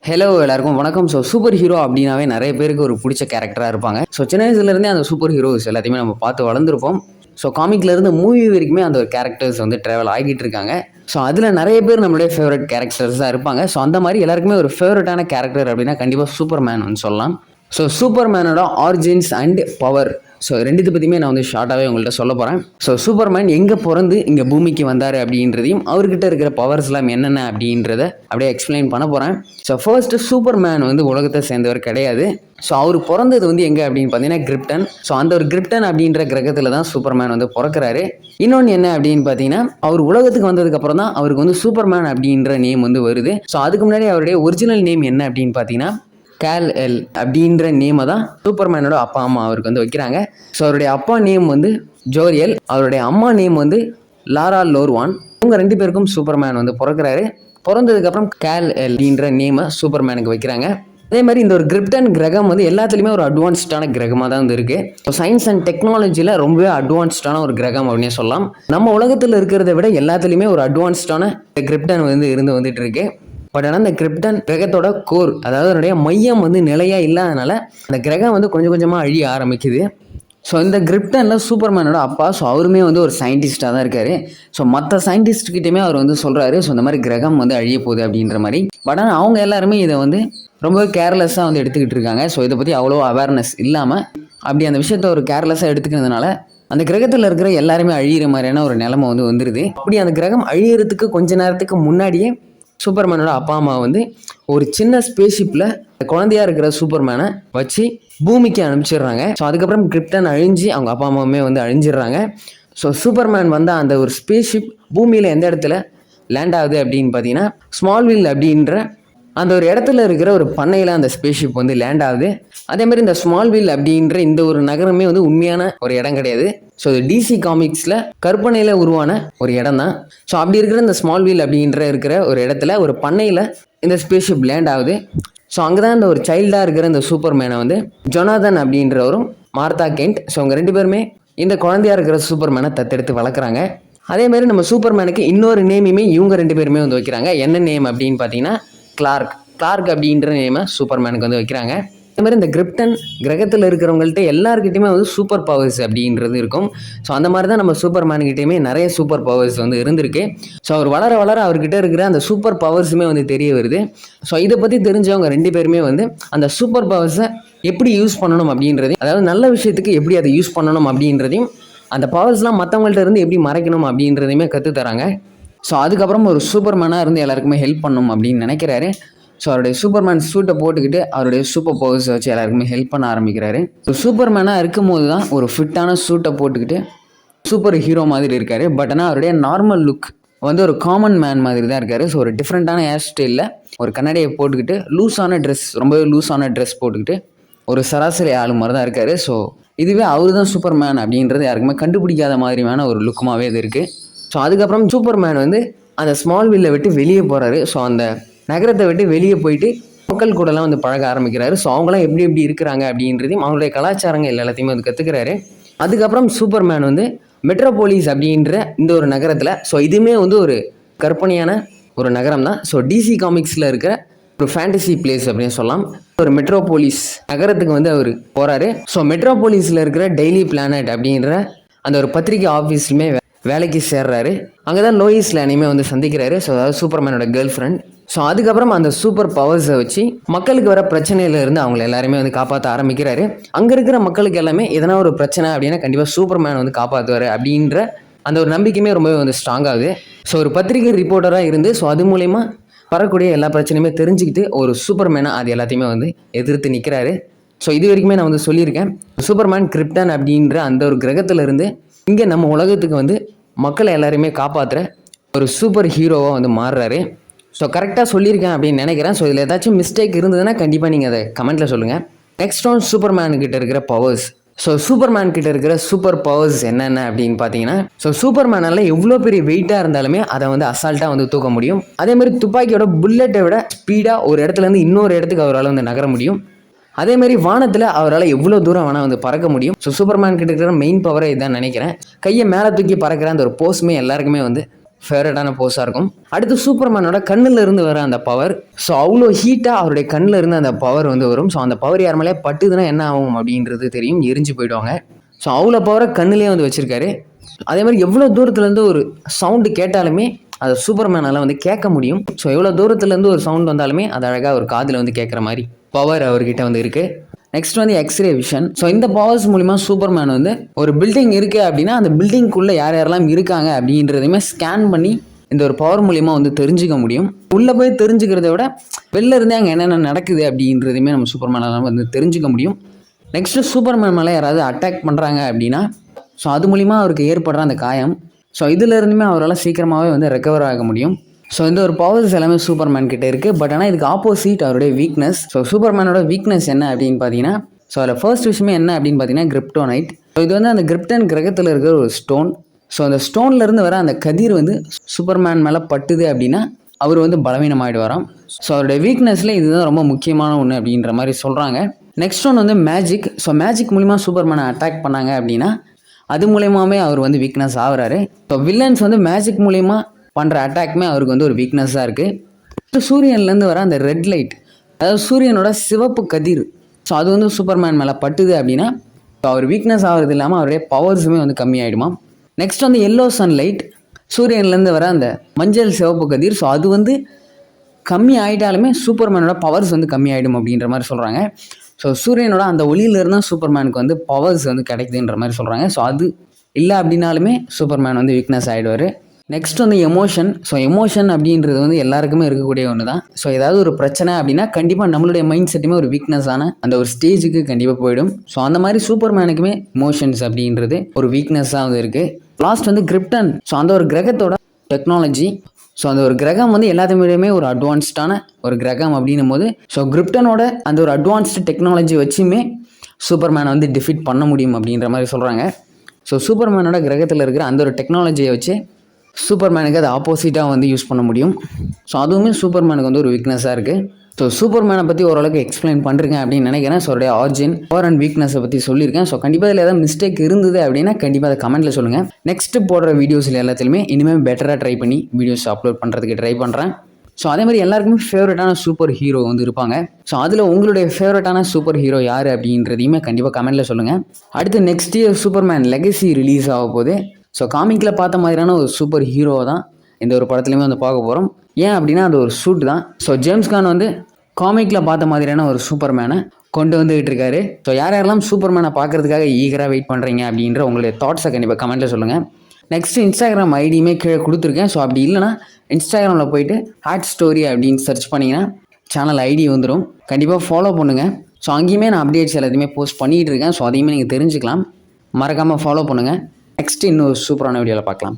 Hello எல்லாருக்கும் வணக்கம். Super hero அப்படின்னாவே நிறைய பேருக்கு ஒரு பிடிச்ச கேரக்டராக இருப்பாங்க. சின்ன வயசுலேருந்தே அந்த சூப்பர் ஹீரோஸ் எல்லாத்தையுமே நம்ம பார்த்து வளர்ந்துருப்போம். காமிக்லேருந்து மூவி வரைக்குமே அந்த ஒரு கேரக்டர்ஸ் வந்து ட்ராவல் ஆகிட்டு இருக்காங்க. அதில் நிறைய பேர் நம்மளுடைய ஃபேவரட் கேரக்டர்ஸ் தான் இருப்பாங்க. அந்த மாதிரி எல்லாருக்குமே ஒரு ஃபேவரட்டான கேரக்டர் அப்படின்னா கண்டிப்பாக சூப்பர் மேன் வந்து சொல்லலாம். சூப்பர் மேனோட ஆரிஜின்ஸ் அண்ட் பவர் ரெண்டுத்தை பற்றியுமே நான் வந்து ஷார்ட்டாகவே உங்கள்கிட்ட சொல்ல போகிறேன். சூப்பர்மேன் எங்கே பிறந்து இங்கே பூமிக்கு வந்தார் அப்படின்றதையும் அவர்கிட்ட இருக்கிற பவர்ஸ்லாம் என்னென்ன அப்படின்றத அப்படியே எக்ஸ்பிளைன் பண்ண போகிறேன். ஃபர்ஸ்ட்டு சூப்பர்மேன் வந்து உலகத்தை சேர்ந்தவர் கிடையாது. அவர் பிறந்தது வந்து எங்கே அப்படின்னு பார்த்தீங்கன்னா கிரிப்டன். அந்த ஒரு கிரிப்டன் அப்படின்ற கிரகத்தில் தான் சூப்பர்மேன் வந்து பிறக்கிறாரு. இன்னொன்று என்ன அப்படின்னு பார்த்தீங்கன்னா அவர் உலகத்துக்கு வந்ததுக்கப்புறம் தான் அவருக்கு வந்து சூப்பர்மேன் அப்படின்ற நேம் வந்து வருது. அதுக்கு முன்னாடி அவருடைய ஒரிஜினல் நேம் என்ன அப்படின்னு பார்த்தீங்கன்னா கேல்-எல் அப்படின்ற நேமை தான் சூப்பர்மேனோட அப்பா அம்மா அவருக்கு வந்து வைக்கிறாங்க. அவருடைய அப்பா நேம் வந்து ஜோரியல், அவருடைய அம்மா நேம் வந்து லாரா லோர்வான். இவங்க ரெண்டு பேருக்கும் சூப்பர்மேன் வந்து பிறக்கிறாரு. பிறந்ததுக்கப்புறம் கேல்-எல் அப்படின்ற நேமை சூப்பர்மேனுக்கு வைக்கிறாங்க. அதே மாதிரி இந்த ஒரு கிரிப்டன் கிரகம் வந்து எல்லாத்துலேயுமே ஒரு அட்வான்ஸ்டான கிரகமாக தான் வந்து இருக்குது. சயின்ஸ் அண்ட் டெக்னாலஜியில் ரொம்பவே அட்வான்ஸ்டான ஒரு கிரகம் அப்படின்னே சொல்லலாம். நம்ம உலகத்தில் இருக்கிறத விட எல்லாத்துலேயுமே ஒரு அட்வான்ஸ்டான கிரிப்டன் வந்து வந்துட்டு இருக்கு. ஆனால் இந்த கிரிப்டன் கிரகத்தோட கோர், அதாவது அதனுடைய மையம் வந்து நிலையாக இல்லாதனால அந்த கிரகம் வந்து கொஞ்சம் கொஞ்சமாக அழிய ஆரம்பிக்குது. இந்த கிரிப்டனில் சூப்பர்மேனோட அப்பா அவருமே வந்து ஒரு சயின்டிஸ்டாக தான் இருக்கார். மற்ற சயின்டிஸ்ட்கிட்டையுமே அவர் வந்து சொல்கிறாரு இந்த மாதிரி கிரகம் வந்து அழிய போகுது அப்படின்ற மாதிரி. ஆனால் அவங்க எல்லாருமே இதை வந்து ரொம்ப கேர்லெஸ்ஸாக வந்து எடுத்துக்கிட்டு இருக்காங்க. இதை பற்றி அவ்வளோ அவேர்னஸ் இல்லாமல் அப்படி அந்த விஷயத்த ஒரு கேர்லெஸ்ஸாக எடுத்துக்கிறதுனால அந்த கிரகத்தில் இருக்கிற எல்லாருமே அழியிற மாதிரியான ஒரு நிலைமை வந்து வந்துடுது. அப்படி அந்த கிரகம் அழியறதுக்கு கொஞ்ச நேரத்துக்கு முன்னாடியே சூப்பர்மேனோட அப்பா அம்மா வந்து ஒரு சின்ன ஸ்பேஸ்ஷிப்பில் குழந்தையா இருக்கிற சூப்பர்மேனை வச்சு பூமிக்கு அனுப்பிச்சிடுறாங்க. அதுக்கப்புறம் கிரிப்டன் அழிஞ்சு அவங்க அப்பா அம்மாவுமே வந்து அழிஞ்சிடுறாங்க. சூப்பர்மேன் வந்து அந்த ஒரு ஸ்பேஸ்ஷிப் பூமியில் எந்த இடத்துல லேண்ட் ஆகுது அப்படின்னு பார்த்தீங்கன்னா ஸ்மால்வில் அப்படின்ற அந்த ஒரு இடத்துல இருக்கிற ஒரு பண்ணையில் அந்த ஸ்பேஸ்ஷிப் வந்து லேண்ட் ஆகுது. அதே மாதிரி இந்த ஸ்மால்வில் அப்படின்ற இந்த ஒரு நகரமே வந்து உண்மையான ஒரு இடம் கிடையாது. இது டிசி காமிக்ஸில் கற்பனையில் உருவான ஒரு இடம் தான். அப்படி இருக்கிற இந்த ஸ்மால்வில் அப்படின்ற இருக்கிற ஒரு இடத்துல ஒரு பண்ணையில் இந்த ஸ்பேஸ்ஷிப் லேண்ட் ஆகுது. அங்கே தான் இந்த ஒரு சைல்டாக இருக்கிற இந்த சூப்பர்மேனை வந்து ஜொனாதன் அப்படின்றவரும் மார்த்தா கென்ட் அவங்க ரெண்டு பேருமே இந்த குழந்தையாக இருக்கிற சூப்பர்மேனை தத்தெடுத்து வளர்க்குறாங்க. அதே மாதிரி நம்ம சூப்பர்மேனுக்கு இன்னொரு நேமையுமே இவங்க ரெண்டு பேருமே வந்து வைக்கிறாங்க. என்ன நேம் அப்படின்னு பார்த்தீங்கன்னா கிளார்க் அப்படின்ற நேமை சூப்பர்மேனுக்கு வந்து வைக்கிறாங்க. அதே மாதிரி இந்த கிரிப்டன் கிரகத்தில் இருக்கிறவங்கள்ட்ட எல்லாருக்கிட்டையுமே வந்து சூப்பர் பவர்ஸ் அப்படின்றது இருக்கும். அந்த மாதிரி தான் நம்ம சூப்பர்மேனுக்கிட்டையுமே நிறைய சூப்பர் பவர்ஸ் வந்து இருந்திருக்கு. அவர் வளர வளர அவர்கிட்ட இருக்கிற அந்த சூப்பர் பவர்ஸுமே வந்து தெரிய வருது. இதை பற்றி தெரிஞ்சவங்க ரெண்டு பேருமே வந்து அந்த சூப்பர் பவர்ஸை எப்படி யூஸ் பண்ணணும் அப்படின்றதையும், அதாவது நல்ல விஷயத்துக்கு எப்படி அதை யூஸ் பண்ணணும் அப்படின்றதையும், அந்த பவர்ஸ்லாம் மற்றவங்கள்ட்ட இருந்து எப்படி மறைக்கணும் அப்படின்றதையுமே கற்றுத்தராங்க. அதுக்கப்புறம் ஒரு சூப்பர்மேனாக இருந்து எல்லாருக்குமே ஹெல்ப் பண்ணணும் அப்படின்னு நினைக்கிறாரு. அவருடைய சூப்பர்மேன் சூட்டை போட்டுக்கிட்டு அவருடைய சூப்பர் பவர்ஸை வச்சு எல்லாருக்குமே ஹெல்ப் பண்ண ஆரம்பிக்கிறாரு. சூப்பர்மேனாக இருக்கும்போது தான் ஒரு ஃபிட்டான சூட்டை போட்டுக்கிட்டு சூப்பர் ஹீரோ மாதிரி இருக்கார். ஆனால் அவருடைய நார்மல் லுக் வந்து ஒரு காமன் மேன் மாதிரி தான் இருக்கார். ஒரு டிஃப்ரெண்ட்டான ஹேர் ஸ்டைலில் ஒரு கண்ணாடியை போட்டுக்கிட்டு லூஸான ட்ரெஸ், ரொம்பவே லூஸான ட்ரெஸ் போட்டுக்கிட்டு ஒரு சராசரி ஆளு மாதிரி தான் இருக்கார். இதுவே அவர் தான் சூப்பர்மேன் அப்படின்றது யாருக்குமே கண்டுபிடிக்காத மாதிரியான ஒரு லுக்குமாகவே இது இருக்குது. அதுக்கப்புறம் சூப்பர்மேன் வந்து அந்த ஸ்மால்வில்லை விட்டு வெளியே போகிறாரு. அந்த நகரத்தை விட்டு வெளியே போயிட்டு மக்கள் கூடலாம் வந்து பழக ஆரம்பிக்கிறாரு. அவங்களாம் எப்படி எப்படி இருக்கிறாங்க அப்படின்றதையும் அவங்களுடைய கலாச்சாரங்கள் எல்லாத்தையுமே வந்து கற்றுக்கிறாரு. அதுக்கப்புறம் சூப்பர்மேன் வந்து மெட்ரோபோலிஸ் அப்படின்ற இந்த ஒரு நகரத்தில் இதுவுமே வந்து ஒரு கற்பனையான ஒரு நகரம் தான். டிசி காமிக்ஸில் இருக்கிற ஒரு ஃபேண்டசி பிளேஸ் அப்படின்னு சொல்லலாம். ஒரு மெட்ரோபோலிஸ் நகரத்துக்கு வந்து அவர் போகிறாரு. மெட்ரோபோலிஸில் இருக்கிற டெய்லி பிளானட் அப்படின்ற அந்த ஒரு பத்திரிகை ஆஃபீஸ்லுமே வேலைக்கு சேர்றாரு. அங்கே தான் லோயிஸ் லேனையுமே வந்து சந்திக்கிறாரு. அதாவது சூப்பர்மேனோட கேர்ள் ஃப்ரெண்ட். அதுக்கப்புறம் அந்த சூப்பர் பவர்ஸை வச்சு மக்களுக்கு வர பிரச்சனையிலேருந்து அவங்கள எல்லாருமே வந்து காப்பாற்ற ஆரம்பிக்கிறாரு. அங்கே இருக்கிற மக்களுக்கு எல்லாமே எதனா ஒரு பிரச்சனை அப்படின்னா கண்டிப்பாக சூப்பர்மேன் வந்து காப்பாற்றுவார் அப்படின்ற அந்த ஒரு நம்பிக்கையுமே ரொம்பவே வந்து ஸ்ட்ராங் ஆகுது. ஒரு பத்திரிகை ரிப்போர்ட்டராக இருந்து அது மூலயமா வரக்கூடிய எல்லா பிரச்சனையுமே தெரிஞ்சுக்கிட்டு ஒரு சூப்பர்மேனாக அது எல்லாத்தையுமே வந்து எதிர்த்து நிற்கிறாரு. இது வரைக்குமே நான் வந்து சொல்லியிருக்கேன். சூப்பர்மேன் கிரிப்டன் அப்படின்ற அந்த ஒரு கிரகத்திலிருந்து இங்கே நம்ம உலகத்துக்கு வந்து மக்களை எல்லாருமே காப்பாற்றுற ஒரு சூப்பர் ஹீரோவாக வந்து மாறுறாரு. கரெக்டாக சொல்லியிருக்கேன் அப்படின்னு நினைக்கிறேன். இதில் ஏதாச்சும் மிஸ்டேக் இருந்ததுன்னா கண்டிப்பாக நீங்கள் அதை கமெண்ட்டில் சொல்லுங்கள். நெக்ஸ்ட் ஆன் சூப்பர்மேன்கிட்ட இருக்கிற பவர்ஸ். சூப்பர்மேன் கிட்ட இருக்கிற சூப்பர் பவர்ஸ் என்னென்ன அப்படின்னு பார்த்தீங்கன்னா சூப்பர்மேனால் எவ்வளோ பெரிய வெயிட்டாக இருந்தாலுமே அதை வந்து அசால்ட்டாக வந்து தூக்க முடியும். அதே மாதிரி துப்பாக்கியோட புல்லட்டை விட ஸ்பீடாக ஒரு இடத்துலேருந்து இன்னொரு இடத்துக்கு அவரால் வந்து நகர முடியும். அதே மாதிரி வானத்தில் அவரால் எவ்வளோ தூரம் வேணால் வந்து பறக்க முடியும். சூப்பர்மேன் கிட்ட இருக்கிற மெயின் பவரை இதான் நினைக்கிறேன். கையை மேலே தூக்கி பறக்கிற அந்த ஒரு போஸ்மே எல்லாருக்குமே வந்து ஃபேவரட்டான போஸாக இருக்கும். அடுத்து சூப்பர்மேனோட கண்ணில் இருந்து வர அந்த பவர். ஸோ அவ்வளோ ஹீட்டாக அவருடைய கண்ணில் இருந்து அந்த பவர் வந்து வரும். ஸோ அந்த பவர் யார் மேலே பட்டுதுன்னா என்ன ஆகும் அப்படின்றது தெரியும், எரிஞ்சு போயிடுவாங்க. ஸோ அவ்வளோ பவரை கண்ணிலே வந்து வச்சுருக்காரு. அதே மாதிரி எவ்வளோ தூரத்துலேருந்து ஒரு சவுண்டு கேட்டாலுமே அதை சூப்பர்மேனால் வந்து கேட்க முடியும். ஸோ எவ்வளோ தூரத்துலேருந்து ஒரு சவுண்ட் வந்தாலுமே அது அழகாக ஒரு காதில் வந்து கேட்குற மாதிரி பவர் அவர்கிட்ட வந்து இருக்குது. நெக்ஸ்ட் வந்து எக்ஸ்ரே விஷன். ஸோ இந்த பவர்ஸ் மூலிமா சூப்பர்மேன் வந்து ஒரு பில்டிங் இருக்குது அப்படின்னா அந்த பில்டிங்குள்ளே யார் யாரெல்லாம் இருக்காங்க அப்படின்றதையுமே ஸ்கேன் பண்ணி இந்த ஒரு பவர் மூலிமா வந்து தெரிஞ்சுக்க முடியும். உள்ளே போய் தெரிஞ்சுக்கிறத விட வெளில இருந்தே அங்கே என்னென்ன நடக்குது அப்படின்றதையுமே நம்ம சூப்பர்மேனால் வந்து தெரிஞ்சுக்க முடியும். நெக்ஸ்ட்டு சூப்பர்மேன் மேலே யாராவது அட்டாக் பண்ணுறாங்க அப்படின்னா ஸோ அது மூலிமா அவருக்கு ஏற்படுற அந்த காயம், ஸோ இதிலிருந்துமே அவரால் சீக்கிரமாகவே வந்து ரெக்கவர் ஆக முடியும். ஸோ இந்த ஒரு பவர்ஸ் எல்லாமே சூப்பர்மேன் கிட்டே இருக்குது. பட் ஆனால் இதுக்கு ஆப்போசிட் அவருடைய வீக்னஸ். ஸோ சூப்பர்மேனோட வீக்னஸ் என்ன அப்படின்னு பார்த்தீங்கன்னா, ஸோ அதில் ஃபர்ஸ்ட் விஷயமே என்ன அப்படின்னு பார்த்தீங்கன்னா கிரிப்டோனைட். ஸோ இது வந்து அந்த கிரிப்டன் கிரகத்தில் இருக்கிற ஒரு ஸ்டோன். ஸோ அந்த ஸ்டோன்லேருந்து வர அந்த கதிர் வந்து சூப்பர்மேன் மேலே பட்டுது அப்படின்னா அவர் வந்து பலவீனமாகிடுவாராம். ஸோ அவருடைய வீக்னஸில் இதுதான் ரொம்ப முக்கியமான ஒன்று அப்படின்ற மாதிரி சொல்கிறாங்க. நெக்ஸ்ட் ஒன் வந்து மேஜிக். ஸோ மேஜிக் மூலிமா சூப்பர்மேனை அட்டாக் பண்ணாங்க அப்படின்னா அது மூலியமாகவே அவர் வந்து வீக்னஸ் ஆகிறாரு. ஸோ வில்லன்ஸ் வந்து மேஜிக் மூலிமா பண்ணுற அட்டாக்குமே அவருக்கு வந்து ஒரு வீக்னஸாக இருக்குது. சூரியன்லேருந்து வர அந்த ரெட் லைட், அதாவது சூரியனோட சிவப்பு கதிர், ஸோ அது வந்து சூப்பர்மேன் மேலே பட்டுது அப்படின்னா அவர் வீக்னஸ் ஆகிறது இல்லாமல் அவருடைய பவர்ஸுமே வந்து கம்மியாயிடுமா. நெக்ஸ்ட் வந்து எல்லோ சன்லைட், சூரியன்லேருந்து வர அந்த மஞ்சள் சிவப்பு கதிர், ஸோ அது வந்து கம்மி ஆகிட்டாலுமே சூப்பர்மேனோட பவர்ஸ் வந்து கம்மியாயிடும் அப்படின்ற மாதிரி சொல்கிறாங்க. ஸோ சூரியனோட அந்த ஒளியிலிருந்து தான் சூப்பர்மேனுக்கு வந்து பவர்ஸ் வந்து கிடைக்குதுன்ற மாதிரி சொல்கிறாங்க. ஸோ அது இல்லை அப்படின்னாலுமே சூப்பர்மேன் வந்து வீக்னஸ் ஆகிடுவார். நெக்ஸ்ட் வந்து எமோஷன். ஸோ எமோஷன் அப்படின்றது வந்து எல்லாருக்குமே இருக்கக்கூடிய ஒன்று தான். ஸோ ஏதாவது ஒரு பிரச்சனை அப்படின்னா கண்டிப்பாக நம்மளுடைய மைண்ட் செட்டுமே ஒரு வீக்னஸான அந்த ஒரு ஸ்டேஜுக்கு கண்டிப்பாக போயிடும். ஸோ அந்த மாதிரி சூப்பர்மேனுக்குமே எமோஷன்ஸ் அப்படின்றது ஒரு வீக்னஸாக வந்து இருக்குது. லாஸ்ட் வந்து கிரிப்டன். ஸோ அந்த ஒரு கிரகத்தோட டெக்னாலஜி. ஸோ அந்த ஒரு கிரகம் வந்து எல்லாத்தையுமே ஒரு அட்வான்ஸ்டான ஒரு கிரகம் அப்படின்னும் போது ஸோ கிரிப்டனோட அந்த ஒரு அட்வான்ஸ்டு டெக்னாலஜி வச்சுமே சூப்பர்மேனை வந்து டிஃபீட் பண்ண முடியும் அப்படின்ற மாதிரி சொல்கிறாங்க. ஸோ சூப்பர்மேனோட கிரகத்தில் இருக்கிற அந்த ஒரு டெக்னாலஜியை வச்சு சூப்பர்மேனுக்கு அது ஆப்போசிட்டாக வந்து யூஸ் பண்ண முடியும். ஸோ அதுவுமே சூப்பர்மேனுக்கு வந்து ஒரு வீக்னஸாக இருக்குது. ஸோ சூப்பர்மேனை பற்றி ஓரளவுக்கு எக்ஸ்பிளைன் பண்ணுறேன் அப்படின்னு நினைக்கிறேன். ஸோ அவருடைய ஆரிஜின், பவர் அண்ட் வீக்னஸை பற்றி சொல்லியிருக்கேன். ஸோ கண்டிப்பாக இதில் ஏதாவது மிஸ்டேக் இருந்தது அப்படின்னா கண்டிப்பாக அதை கமெண்ட்டில் சொல்லுங்கள். நெக்ஸ்ட்டு போடுற வீடியோஸில் எல்லாத்துலையுமே இனிமேல் பெட்டராக ட்ரை பண்ணி வீடியோஸ் அப்லோட் பண்ணுறதுக்கு ட்ரை பண்ணுறேன். ஸோ அதே மாதிரி எல்லாருக்குமே ஃபேவரட்டான சூப்பர் ஹீரோ வந்து இருப்பாங்க. ஸோ அதில் உங்களுடைய ஃபேவரட்டான சூப்பர் ஹீரோ யார் அப்படின்றதையுமே கண்டிப்பாக கமெண்ட்டில் சொல்லுங்கள். அடுத்து next year Superman legacy release ஆக போகுது. ஸோ காமிக்கில் பார்த்த மாதிரியான ஒரு சூப்பர் ஹீரோ தான் இந்த ஒரு படத்துலையுமே வந்து பார்க்க போகிறோம். ஏன் அப்படின்னா அது ஒரு சூட் தான். ஸோ ஜேம்ஸ் கான் வந்து காமிக்கில் பார்த்த மாதிரியான ஒரு சூப்பர்மேனை கொண்டு வந்துகிட்டு இருக்காரு. ஸோ யாரெல்லாம் சூப்பர்மேனை பார்க்குறதுக்காக ஈகராக வெயிட் பண்ணுறீங்க அப்படின்ற உங்களுடைய தாட்ஸை கண்டிப்பாக கமெண்ட்டில் சொல்லுங்கள். நெக்ஸ்ட்டு இன்ஸ்டாகிராம் ஐடியுமே கீழே கொடுத்துருக்கேன். ஸோ அப்படி இல்லைனா இன்ஸ்டாகிராமில் போயிட்டு ஹாட் ஸ்டோரி அப்படின்னு சர்ச் பண்ணிங்கன்னா சேனல் ஐடி வந்துடும். கண்டிப்பாக ஃபாலோ பண்ணுங்கள். ஸோ அங்கேயுமே நான் அப்டேட்ஸ் எல்லாத்தையுமே போஸ்ட் பண்ணிகிட்டு இருக்கேன். ஸோ அதையுமே நீங்கள் தெரிஞ்சுக்கலாம். மறக்காமல் ஃபாலோ பண்ணுங்கள். நெக்ஸ்ட்டு இன்னொரு சூப்பரான வீடியோவில் பார்க்கலாம்.